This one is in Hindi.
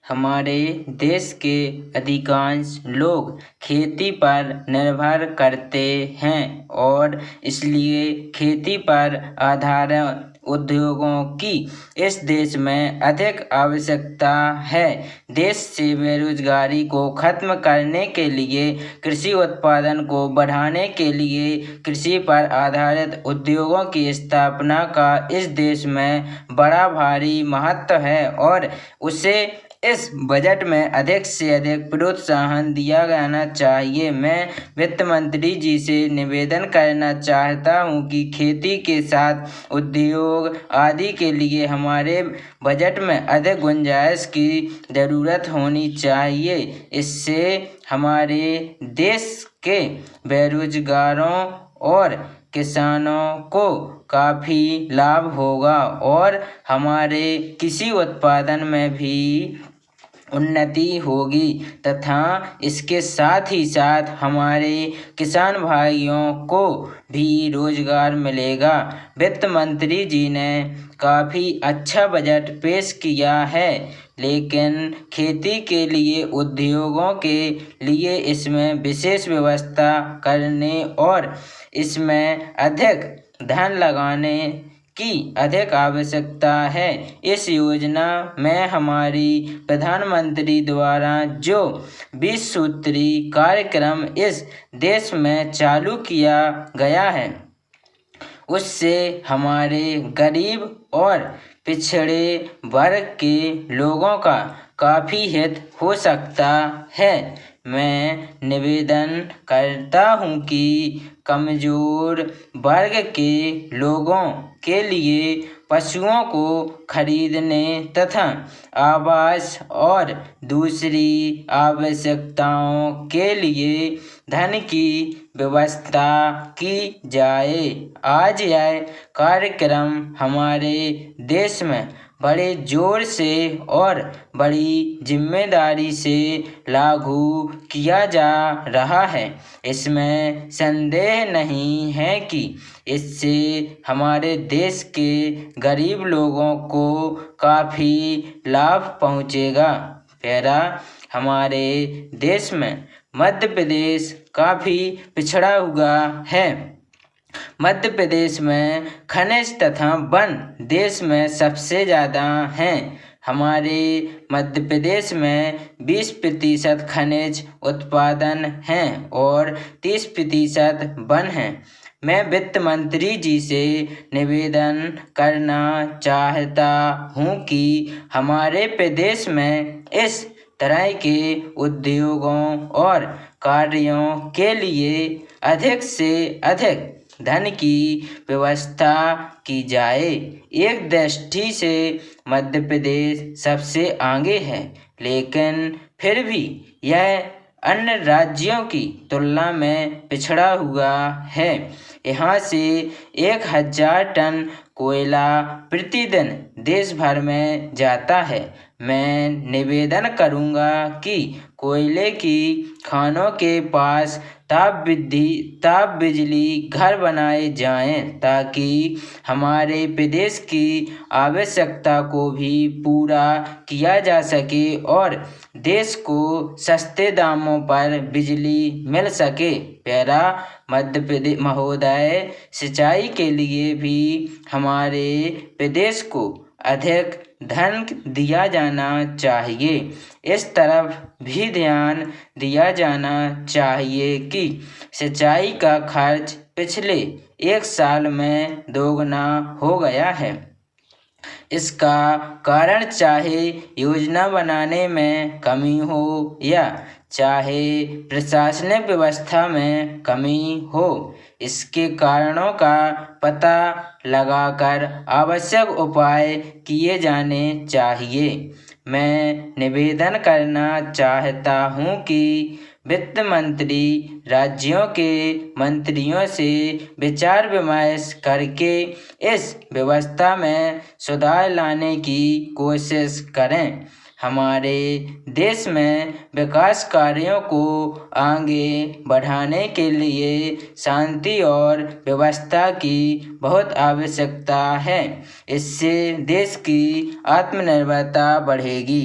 हमारे देश के अधिकांश लोग खेती पर निर्भर करते हैं और इसलिए खेती पर आधारित उद्योगों की इस देश में अधिक आवश्यकता है। देश से बेरोजगारी को खत्म करने के लिए, कृषि उत्पादन को बढ़ाने के लिए कृषि पर आधारित उद्योगों की स्थापना का इस देश में बड़ा भारी महत्व है और उसे इस बजट में अधिक से अधिक प्रोत्साहन दिया जाना चाहिए। मैं वित्त मंत्री जी से निवेदन करना चाहता हूं कि खेती के साथ उद्योग आदि के लिए हमारे बजट में अधिक गुंजाइश की ज़रूरत होनी चाहिए। इससे हमारे देश के बेरोजगारों और किसानों को काफ़ी लाभ होगा और हमारे कृषि उत्पादन में भी उन्नति होगी तथा इसके साथ ही साथ हमारे किसान भाइयों को भी रोजगार मिलेगा। वित्त मंत्री जी ने काफ़ी अच्छा बजट पेश किया है, लेकिन खेती के लिए उद्योगों के लिए इसमें विशेष व्यवस्था करने और इसमें अधिक धन लगाने की अधिक आवश्यकता है। इस योजना में हमारी प्रधानमंत्री द्वारा जो 20 सूत्री कार्यक्रम इस देश में चालू किया गया है, उससे हमारे गरीब और पिछड़े वर्ग के लोगों का काफ़ी हित हो सकता है। मैं निवेदन करता हूं कि कमज़ोर वर्ग के लोगों के लिए पशुओं को खरीदने तथा आवास और दूसरी आवश्यकताओं के लिए धन की व्यवस्था की जाए। आज यह कार्यक्रम हमारे देश में बड़े जोर से और बड़ी जिम्मेदारी से लागू किया जा रहा है। इसमें संदेह नहीं है कि इससे हमारे देश के गरीब लोगों को काफ़ी लाभ पहुंचेगा। हमारे देश में मध्य प्रदेश काफ़ी पिछड़ा हुआ है। मध्य प्रदेश में खनिज तथा वन देश में सबसे ज़्यादा हैं। हमारे मध्य प्रदेश में 20% खनिज उत्पादन हैं और 30% वन हैं। मैं वित्त मंत्री जी से निवेदन करना चाहता हूं कि हमारे प्रदेश में इस तरह के उद्योगों और कार्यों के लिए अधिक से अधिक धन की व्यवस्था की जाए। एक दृष्टि से मध्य प्रदेश सबसे आगे है, लेकिन फिर भी यह अन्य राज्यों की तुलना में पिछड़ा हुआ है। यहाँ से 1000 टन कोयला प्रतिदिन देश भर में जाता है। मैं निवेदन करूँगा कि कोयले की खानों के पास ताप बिजली घर बनाए जाएं ताकि हमारे प्रदेश की आवश्यकता को भी पूरा किया जा सके और देश को सस्ते दामों पर बिजली मिल सके। प्यारा मध्य प्रदेश महोदय, सिंचाई के लिए भी हमारे प्रदेश को अधिक धन दिया जाना चाहिए। इस तरफ भी ध्यान दिया जाना चाहिए कि सिंचाई का खर्च पिछले 1 साल में दोगुना हो गया है। इसका कारण चाहे योजना बनाने में कमी हो या चाहे प्रशासनिक व्यवस्था में कमी हो, इसके कारणों का पता लगाकर आवश्यक उपाय किए जाने चाहिए। मैं निवेदन करना चाहता हूं कि वित्त मंत्री राज्यों के मंत्रियों से विचार विमर्श करके इस व्यवस्था में सुधार लाने की कोशिश करें। हमारे देश में विकास कार्यों को आगे बढ़ाने के लिए शांति और व्यवस्था की बहुत आवश्यकता है। इससे देश की आत्मनिर्भरता बढ़ेगी।